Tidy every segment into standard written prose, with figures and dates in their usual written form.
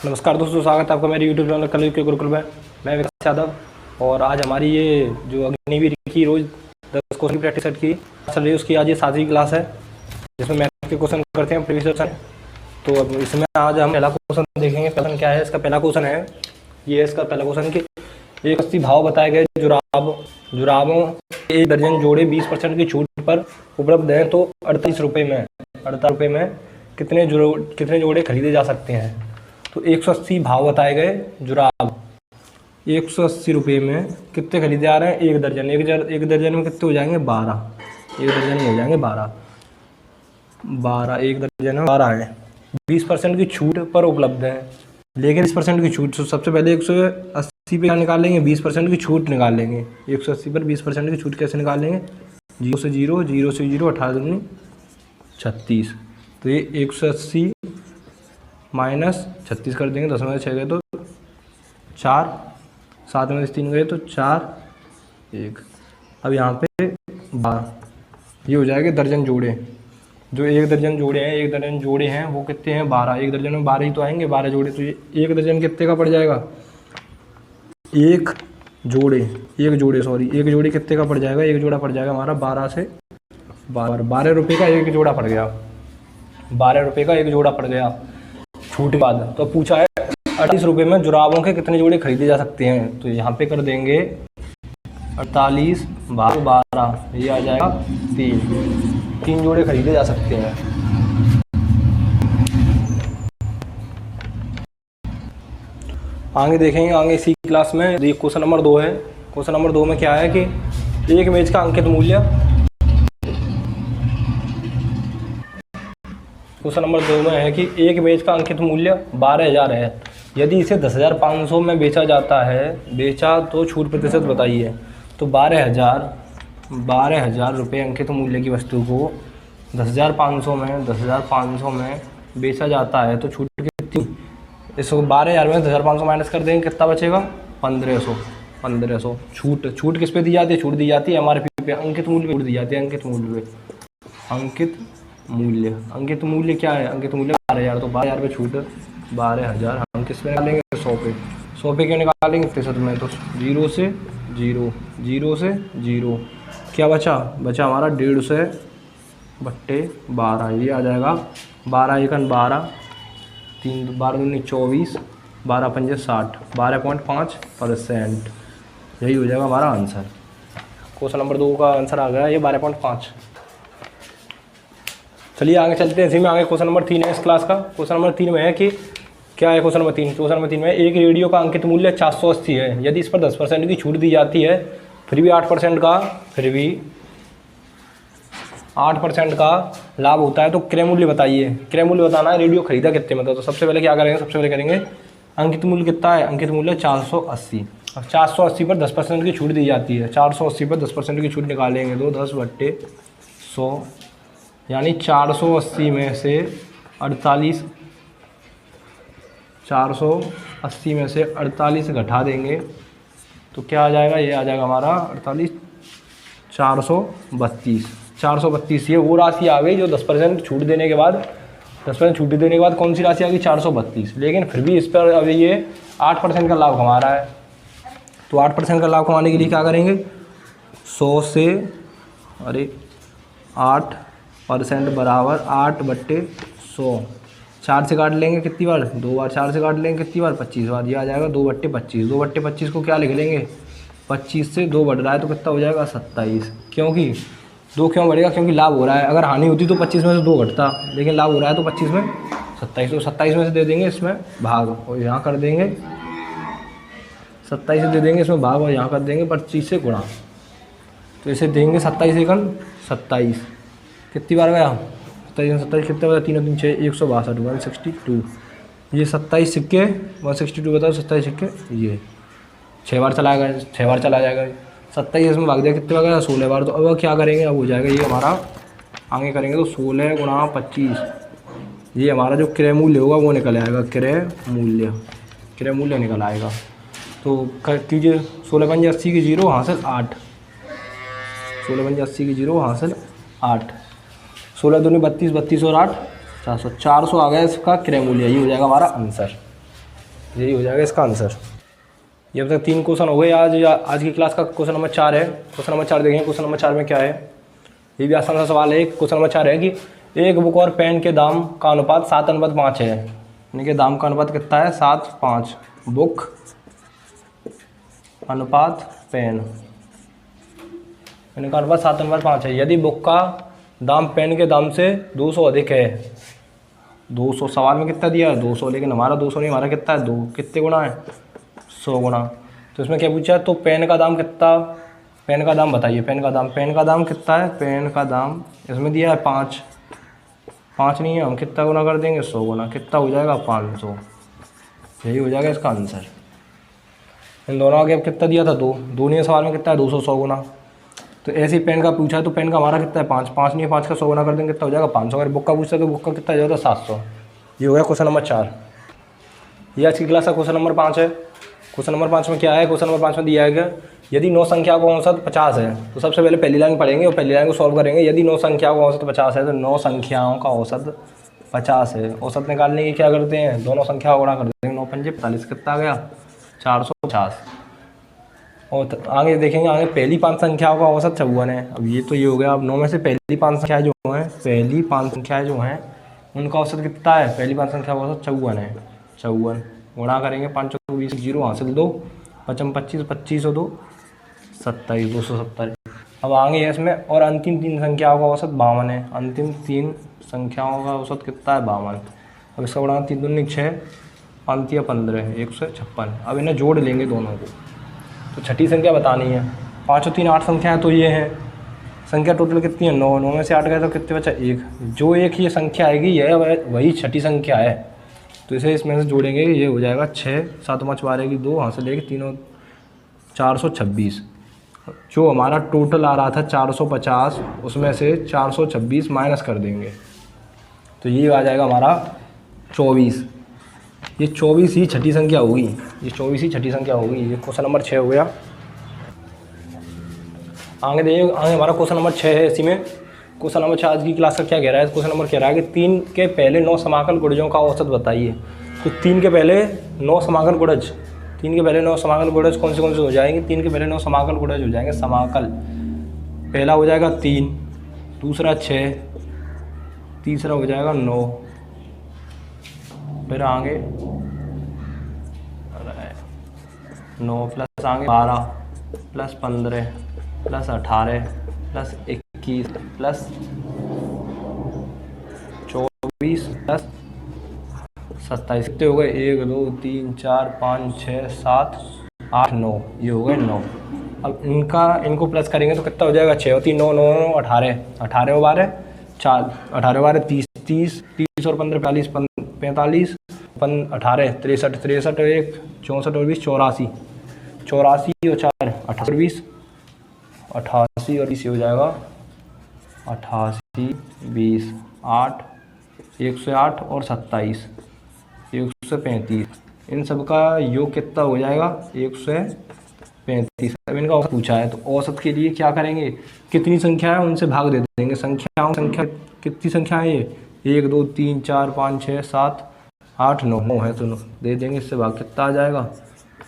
नमस्कार दोस्तों, स्वागत है आपका मेरे YouTube चैनल कल के गुरुकुल में। मैं विकास यादव और आज हमारी ये जो अग्निवीर की रोज 10 क्वेश्चन की प्रैक्टिस सेट की चल रही है, उसकी आज ये 7वीं क्लास है जिसमें मैथ के क्वेश्चन करते हैं प्रीवियस क्वेश्चन। तो अब इसमें आज हम पहला क्वेश्चन देखेंगे। क्वेश्चन क्या है, इसका पहला क्वेश्चन है ये इसका पहला क्वेश्चन कि 180 भाव बताए गए जुराबों 1 दर्जन जोड़े 20% की छूट पर उपलब्ध हैं तो 48 रुपये में कितने जोड़े खरीदे जा सकते हैं। तो 180 भाव बताए गए जुराब 180 रुपये में कितने खरीदे आ रहे हैं। एक दर्जन एक दर्जन में कितने हो जाएंगे 12। एक दर्जन में हो जाएंगे 12 एक दर्जन में 12 है। 20% की छूट पर उपलब्ध है, लेकिन 20% की छूट तो सबसे पहले 180 पे क्या निकाल लेंगे, 20% की छूट निकाल लेंगे। 180 पर 20% की छूट कैसे निकाल लेंगे, 0 से 0 18 दूनी 36। तो ये 180 माइनस 36 कर देंगे, 10 में 6 गए तो 4, 7 में 3 गए तो 4 1। अब यहाँ पे 12 ये हो जाएगा दर्जन जोड़े। जो एक दर्जन जोड़े हैं वो कितने हैं 12। एक दर्जन में 12 ही तो आएंगे, 12 जोड़े। तो ये एक दर्जन कितने का पड़ जाएगा, एक जोड़े कितने का पड़ जाएगा। एक जोड़ा पड़ जाएगा हमारा 12 से 12 रुपये का एक जोड़ा पड़ गया। 12 रुपये का एक जोड़ा पड़ गया छूट के बाद। तो पूछा है 38 रुपये में जुराबों के कितने जोड़े खरीदे जा सकते हैं। तो यहाँ पे कर देंगे 48 भाग 12, ये आ जाएगा 3 जोड़े खरीदे जा सकते हैं। आगे देखेंगे, आगे इसी क्लास में ये क्वेश्चन नंबर 2 है। क्वेश्चन नंबर 2 में क्या है कि एक इमेज का अंकित मूल्य, क्वेश्चन नंबर 2 में है कि एक इमेज का अंकित मूल्य 12,000 है। यदि इसे 10,500 में बेचा जाता है तो छूट प्रतिशत बताइए। तो 12,000 रुपये अंकित मूल्य की वस्तु को 10,500 में बेचा जाता है तो छूट कितनी। इसको 12,000 में 10,500 माइनस कर देंगे, कितना बचेगा 1,500। छूट किस पे दी जाती है, छूट दी जाती है MRP पे, अंकित मूल्य पे दी जाती है। अंकित मूल्य क्या है, अंकित मूल्य 12,000। तो 12,000 पे छूट 12,000 हम किस पे निकालेंगे 100 पे। 100 पे क्यों निकालेंगे प्रतिशत में, तो 0 से 0 क्या बचा हमारा 150/12। ये आ जाएगा 12 एकन 12, 3 12 दूनी 24, 12 पंजे 60, 12.5%। यही हो जाएगा हमारा आंसर। क्वेश्चन नंबर 2 का आंसर आ गया ये 12.5। चलिए आगे चलते हैं। इसी में आगे क्वेश्चन नंबर 3 है इस क्लास का। क्वेश्चन नंबर 3 में है कि क्या है क्वेश्चन नंबर 3 में एक रेडियो का अंकित मूल्य 480 है। यदि इस पर 10% की छूट दी जाती है, फिर भी 8% का लाभ होता है तो क्रय मूल्य बताइए। क्रय मूल्य बताना है, रेडियो खरीदा कितने में। तो सबसे पहले क्या करेंगे, सबसे पहले करेंगे अंकित मूल्य कितना है, अंकित मूल्य 480। अब 480 पर 10% की छूट दी जाती है। 480 पर 10% की छूट निकालेंगे तो 10/100, यानी 480 में से 48 घटा देंगे तो क्या आ जाएगा, ये आ जाएगा हमारा 48 432। ये वो राशि आ गई जो 10% छूट देने के बाद कौन सी राशि आ गई 432। लेकिन फिर भी इस पर अभी ये 8% का लाभ कमा रहा है। तो 8% का लाभ कमाने के लिए क्या करेंगे, 100 से 8% बराबर 8/100। 4 से काट लेंगे कितनी बार, 2 बार। 4 से काट लेंगे कितनी बार, 25 बार। ये आ जाएगा 2/25। 2/25 को क्या लिख लेंगे, 25 से 2 बढ़ रहा है तो कितना हो जाएगा 27। क्योंकि 2 क्यों बढ़ेगा, क्योंकि लाभ हो रहा है। अगर हानि होती तो 25 में से 2 घटता, लेकिन लाभ हो रहा है तो 25 में 27। तो 27 में से दे देंगे इसमें भाग और यहाँ कर देंगे 27 से दे देंगे इसमें भाग और यहाँ कर देंगे 25 से गुणा। तो इसे देंगे 27 एकन 27। कितनी बार गया 27 कितने बता, 3 और 3 6 162 162। ये 27 सिक्के 162 बताओ, 27 सिक्के ये 6 बार चला जाएगा। 27 इसमें भाग दिया कितने बार गया 16 बार। तो अब क्या करेंगे, अब हो जाएगा ये हमारा आगे करेंगे तो 16 गुणा 25। ये हमारा जो क्रय मूल्य होगा वो निकल आएगा, क्रय मूल्य निकल आएगा। तो कीजिए 16 पंजे 80 की 0 हासिल 8, 16 पंजे 80 की 0 हासिल 8, 16 दूनी 32, 32 और 8 400 आ गया इसका क्रय मूल्य। ये हो जाएगा हमारा आंसर। यही हो जाएगा इसका आंसर। ये अब तक 3 क्वेश्चन हो गए आज की क्लास का। क्वेश्चन नंबर 4 है। क्वेश्चन नंबर 4 देखेंगे। क्वेश्चन नंबर 4 में क्या है, ये भी आसान सा सवाल है। क्वेश्चन नंबर 4 है कि एक बुक और पेन के दाम का अनुपात 7:5 है। यानी कि दाम का अनुपात कितना है, 7:5। बुक अनुपात पेन, पेन का अनुपात 7:5 है। यदि बुक का दाम पेन के दाम से 200 अधिक है, 200 सवाल में कितना दिया है 200, लेकिन हमारा 200 नहीं, हमारा कितना है 2, कितने गुना है 100 गुना। तो इसमें क्या पूछा है, तो पेन का दाम कितना, पेन का दाम बताइए। पेन का दाम कितना है, पेन का दाम इसमें दिया है 5 नहीं है, हम कितना गुना कर देंगे 100 गुना, कितना हो जाएगा 500। यही हो जाएगा इसका आंसर। इन दोनों आगे अब कितना दिया था 2 नहीं है सवाल में, कितना है 200, 100 गुना। तो ऐसे ही पेन का पूछा है तो पेन का हमारा कितना है 5 नहीं है, 5 का 100 गुना कर देंगे कितना हो जाएगा 500। अगर बुक का पूछता है तो बुक का कितना हो जाएगा 700। ये हो गया क्वेश्चन नंबर 4। ये आज की क्लास का क्वेश्चन नंबर 5 है। क्वेश्चन नंबर 5 में क्या है, क्वेश्चन नंबर 5 में दिया गया यदि 9 संख्या का औसत 50 है, तो सबसे पहले पहली लाइन पढ़ेंगे और पहली लाइन को सॉल्व करेंगे। यदि 9 संख्याओं का औसत 50 है तो 9 संख्याओं का औसत 50 है। औसत निकालने की क्या करते हैं, दोनों संख्या गुणा कर देंगे। 9 पंजे 45, कितना आ गया 450। और आगे देखेंगे, आगे पहली 5 संख्याओं का औसत 54 है। अब ये तो ये हो गया। अब 9 में से पहली 5 संख्याएँ जो हैं उनका औसत कितना है, पहली 5 संख्या का औसत 54 है। 54 गुणा करेंगे 5 और 20, 0 हासिल 2, 5 25, 25 और 2 27, 270। अब आगे है इसमें, और अंतिम 3 संख्याओं का औसत 52 है। अंतिम 3 संख्याओं का औसत कितना है 52। अब इसका गुणा 3 दूनी 6, 5 या 15, 156। अब इन्हें जोड़ लेंगे दोनों को, तो छठी संख्या बतानी है। 5 और 3 8 संख्याएँ तो ये हैं। संख्या टोटल कितनी है 9, 9 में से 8 गए तो कितने बचा 1। जो एक ये संख्या आएगी यह वही छठी संख्या है, तो इसे इसमें से जोड़ेंगे। ये हो जाएगा 6, 7 5 12 की 2 हाथ से लेके 3 426। जो हमारा टोटल आ रहा था 450, उसमें से 426 माइनस कर देंगे तो ये आ जाएगा हमारा 24। ये 24 ही छठी संख्या होगी, ये 24 ही छठी संख्या होगी। ये क्वेश्चन नंबर 6 हो गया। आगे देखिए, आगे हमारा क्वेश्चन नंबर 6 है। इसी में क्वेश्चन नंबर 6 आज की क्लास का क्या कह रहा है, क्वेश्चन नंबर कह रहा है कि 3 के पहले 9 समाकल गुणजों का औसत बताइए। तो 3 के पहले 9 समाकल गुणज, 3 के पहले 9 समाकल गुणज कौन से हो जाएंगे, 3 के पहले 9 समाकल गुणज हो जाएंगे। समाकल पहला हो जाएगा 3, दूसरा 6, तीसरा हो जाएगा 9, फिर आगे 9 प्लस आगे 12 plus 15 plus 18 plus 21 plus 24 plus 27। कितने हो गए 1 2 3 4 5 6 7 8 9, ये हो गए 9। अब इनको प्लस करेंगे तो कितना हो जाएगा 6 और 3 9 9 9 18, 18 और 12 4, 18 और 12 30, 30 और 15 45, 45 18 63 63 और 1 64 और 20 84, 84 और 4 28 88 और 20 हो जाएगा 88 20 8 108 और 27 135। इन सब का योग कितना हो जाएगा 135। अब इनका औसत पूछा है तो औसत के लिए क्या करेंगे, कितनी संख्या है उनसे भाग दे देंगे। संख्या कितनी संख्या है ये 1 2 3 4 5 6 7 8 9 है, तो दे देंगे, इससे भाग कितना आ जाएगा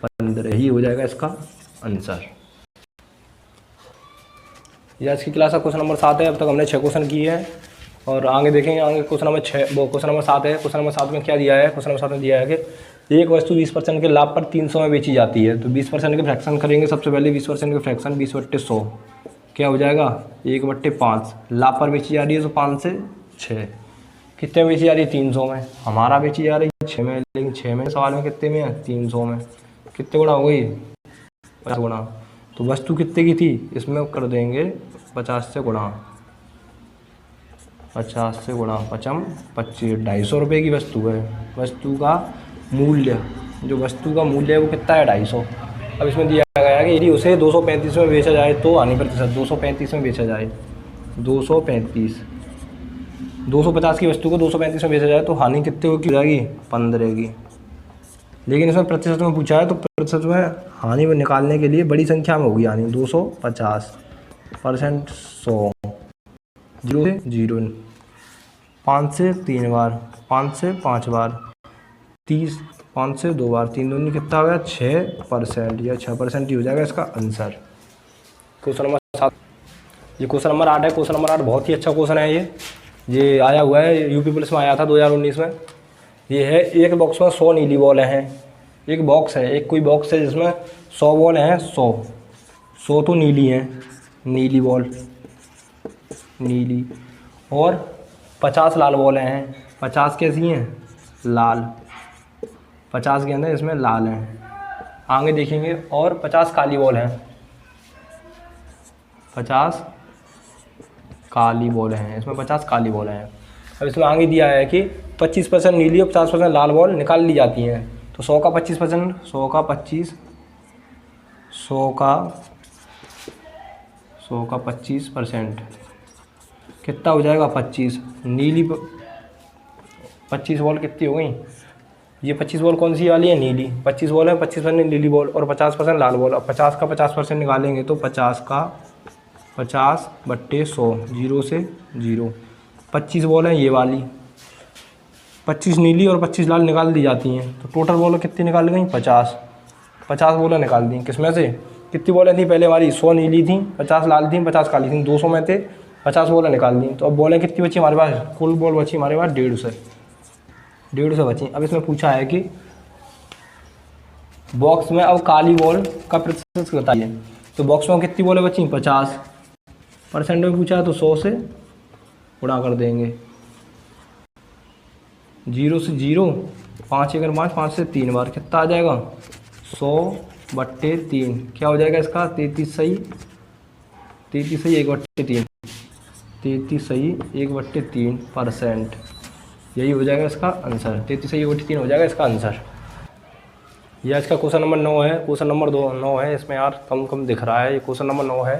15। ही हो जाएगा इसका आंसर। ये आज की क्लास का क्वेश्चन नंबर 7 है। अब तक हमने 6 क्वेश्चन किए हैं और आगे देखेंगे। आगे क्वेश्चन नंबर 7 है। क्वेश्चन नंबर 7 में क्या दिया है, क्वेश्चन नंबर 7 में दिया है कि एक वस्तु 20% के लाभ पर 300 में बेची जाती है। तो 20% के फ्रैक्शन करेंगे। सबसे पहले 20% के फ्रैक्शन 20/100 क्या हो जाएगा 1/5। लाभ पर बेची जा रही है तो 5 से 6, कितने में बेची जा रही है 300 में। हमारा बेची जा रही है 6 में, लेकिन 6 में सवाल में कितने में है 300 में। कितने गुणा हो गई 50 गुणा। तो वस्तु कितने की थी, इसमें कर देंगे 50 से गुणा, 50 से गुणा 55 25, 250 रुपये की वस्तु है। वस्तु का मूल्य, जो वस्तु का मूल्य है वो कितना है 250। अब इसमें दिया गया है कि यदि उसे 235 में बेचा जाए तो हानि प्रतिशत 235 में बेचा जाए, 235 250 की वस्तु को 235 में बेचा जाए तो हानि कितने की हो जाएगी 15 की। लेकिन इसमें प्रतिशत में पूछा है तो प्रतिशत में हानि में निकालने के लिए बड़ी संख्या में होगी हानि। 250% 100, 0 से 0, 5 से 3 बार, 5 से 5 बार, 30 5 से 2 बार 3 दूनी कितना हो गया 6%, या 6% ही हो जाएगा इसका आंसर। क्वेश्चन नंबर 7, ये क्वेश्चन नंबर 8 है। क्वेश्चन नंबर 8 बहुत ही अच्छा क्वेश्चन है। ये आया हुआ है, यूपी पुलिस में आया था 2019 में। ये है, एक बॉक्स में 100 नीली बॉल हैं। एक बॉक्स है, एक कोई बॉक्स है जिसमें 100 बॉल हैं। 100 तो नीली हैं, नीली बॉल नीली, और 50 लाल बॉलें हैं। 50 कैसी हैं? लाल। 50 के अंदर इसमें लाल हैं, आगे देखेंगे। और 50 काली बॉल हैं, 50 काली बॉल हैं, इसमें 50 काली बॉल हैं। अब इसमें आगे दिया है कि 25% नीली और 50% लाल बॉल निकाल ली जाती हैं। तो 100 का 25%, 100 का 25% कितना हो जाएगा? 25। नीली 25 बॉल कितनी हो गई? ये 25 बॉल कौन सी वाली है? नीली। 25 बॉल है, 25% नीली बॉल और 50% लाल बॉल। अब 50 का 50% निकालेंगे तो 50 का 50/100, 0 से 0। 25 बॉल है ये वाली, 25 नीली और 25 लाल निकाल दी जाती हैं। तो टोटल बॉल कितनी निकाल गई? 50 बॉलें निकाल दी। किसमें से? कितनी बॉलें थी पहले हमारी? 100 नीली थी, 50 लाल थी, 50 काली थी। 200 में थे, 50 बॉलें निकाल दी। तो अब बॉलें कितनी बची हमारे पास? कुल बॉल बची हमारे पास 150 बची। अब इसमें पूछा है कि बॉक्स में अब काली बॉल का प्रतिशत बताइए। तो बॉक्स में कितनी बॉलें बची? 50% में पूछा है तो 100 से गुणा कर देंगे। 0 से 0, 5 अगर 5, 5 से 3 बार कितना आ जाएगा? 100/3 क्या हो जाएगा इसका? 33 सही 1/3, 33 सही 1/3%। यही हो जाएगा इसका आंसर। 33 सही 1/3 हो जाएगा इसका आंसर। यह इसका क्वेश्चन नंबर 9 है। क्वेश्चन नंबर 9 है, इसमें यार कम दिख रहा है। ये क्वेश्चन नंबर 9 है।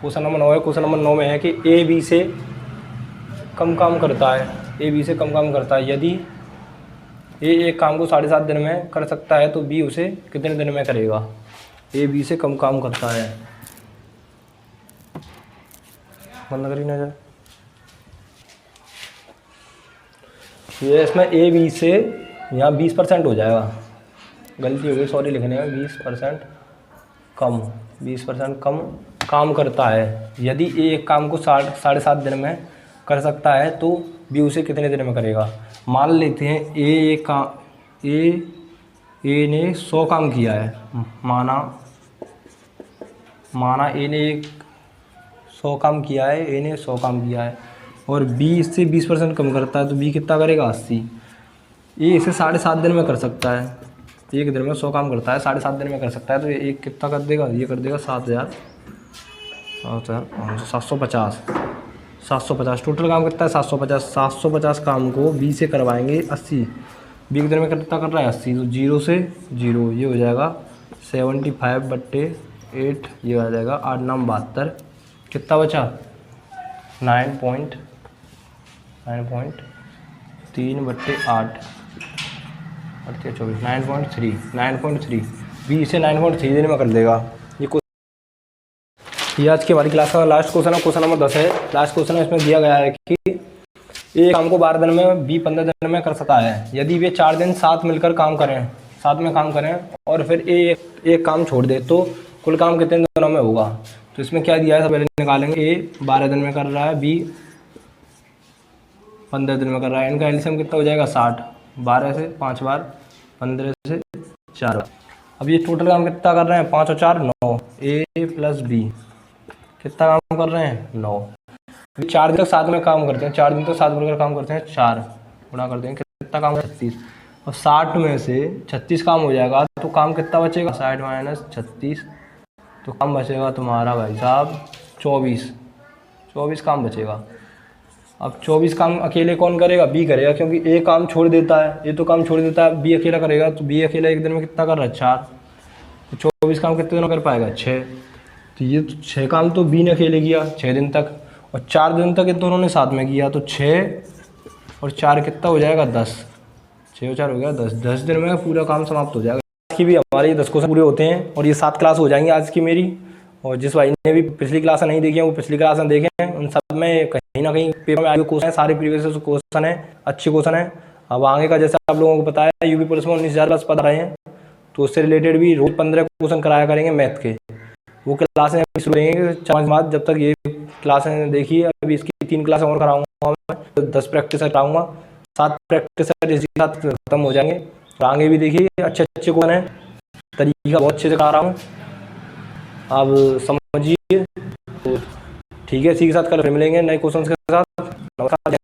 क्वेश्चन नंबर 9 है। क्वेश्चन नंबर 9 में है कि ए बी से कम काम करता है। ए बी से कम काम करता है। यदि ए एक काम को 7.5 दिन में कर सकता है तो बी उसे कितने दिन में करेगा? ए बी से कम काम करता है। बंद करी नजर। ये इसमें ए बी से यहाँ 20% हो जाएगा, गलती हो गई, सॉरी लिखने में। 20% कम काम करता है। यदि ए एक काम को 7.5 दिन में कर सकता है तो बी उसे कितने दिन में करेगा? मान लेते हैं ए ने 100 काम किया है। माना ए ने 100 काम किया है, ए ने 100 काम किया है और बी इससे 20% कम करता है तो बी कितना करेगा? 80। ए इसे 7.5 दिन में कर सकता है, एक दिन में 100 काम करता है, 7.5 दिन में कर सकता है तो ये एक कितना कर देगा? ये कर देगा 750। टोटल काम कितना है? 750 काम को बी से करवाएंगे 80। बी के दिन में कितना कर रहा है? 80। तो 0 से 0 ये हो जाएगा 75/8, ये आ जाएगा 8 9 72। कितना बचा? 9.3/8 24, 9.3 बी इसे 9.3 दिन में कर देगा। ये आज की हमारी क्लास का लास्ट क्वेश्चन है। क्वेश्चन नंबर 10 है, लास्ट क्वेश्चन है। इसमें दिया गया है कि ए काम को 12 दिन में, बी 15 दिन में कर सकता है। यदि वे 4 दिन साथ में काम करें और फिर ए एक काम छोड़ दे तो कुल काम कितने दिनों में होगा? तो इसमें क्या दिया है, सब पहले निकालेंगे। ए 12 दिन में कर रहा है, बी 15 दिन में कर रहा है। इनका एलसीएम कितना हो जाएगा? 60। 12 से 5 बार, 15 से 4 बार। अब ये टोटल काम कितना कर रहे हैं? 5 और 4 9। ए प्लस बी कितना काम कर रहे हैं? 9। 4 दिन तक साथ में काम करते हैं, 4 दिन तक साथ मिलकर काम करते हैं। 4 गुणा कर देंगे, कितना काम? 36। और 60 में से 36 काम हो जाएगा तो काम कितना बचेगा? 60 - 36 तो काम बचेगा तुम्हारा भाई साहब 24 काम बचेगा। अब 24 काम अकेले कौन करेगा? बी करेगा, क्योंकि ए काम छोड़ देता है, ये तो काम छोड़ देता है, बी अकेला करेगा। तो बी अकेला एक दिन में कितना कर रहा है? 4। तो 24 काम कितने दिन कर पाएगा? 6। तो ये 6 काम तो बी ने अकेले किया 6 दिन तक, और 4 दिन तक ये दोनों ने साथ में किया। तो 6 और 4 कितना हो जाएगा? 10। 6 और 4 हो गया 10। 10 दिन में पूरा काम समाप्त हो जाएगा। आज की भी हमारे 10 क्वेश्चन पूरे होते हैं और ये 7 क्लास हो जाएंगी आज की मेरी। और जिस भाई ने भी पिछली क्लास नहीं देखी है वो पिछली क्लास देखें, उन सब में कहीं ना कहीं पेपर में आए हुए क्वेश्चन है, सारे प्रीवियस क्वेश्चन है, अच्छे क्वेश्चन है। अब आगे का जैसा आप लोगों को बताया यूपी पुलिस में 19,000 प्लस पद आ रहे हैं, तो उससे रिलेटेड भी रोज 15 क्वेश्चन कराया करेंगे मैथ के। वो क्लासें अभी शुरू रहेंगे 4 बाद, जब तक ये क्लासें देखिए। अभी इसकी 3 क्लासें और कराऊंगा मैं, तो 10 प्रैक्टिस कराऊंगा, 7 प्रैक्टिस इसी के साथ खत्म हो जाएंगे। और आगे भी देखिए अच्छे अच्छे क्वेश्चन है, तरीका बहुत अच्छे से करा रहा हूँ, आप समझिए। तो ठीक है, इसी के साथ कल फिर मिलेंगे नए क्वेश्चन के साथ। नमस्कार।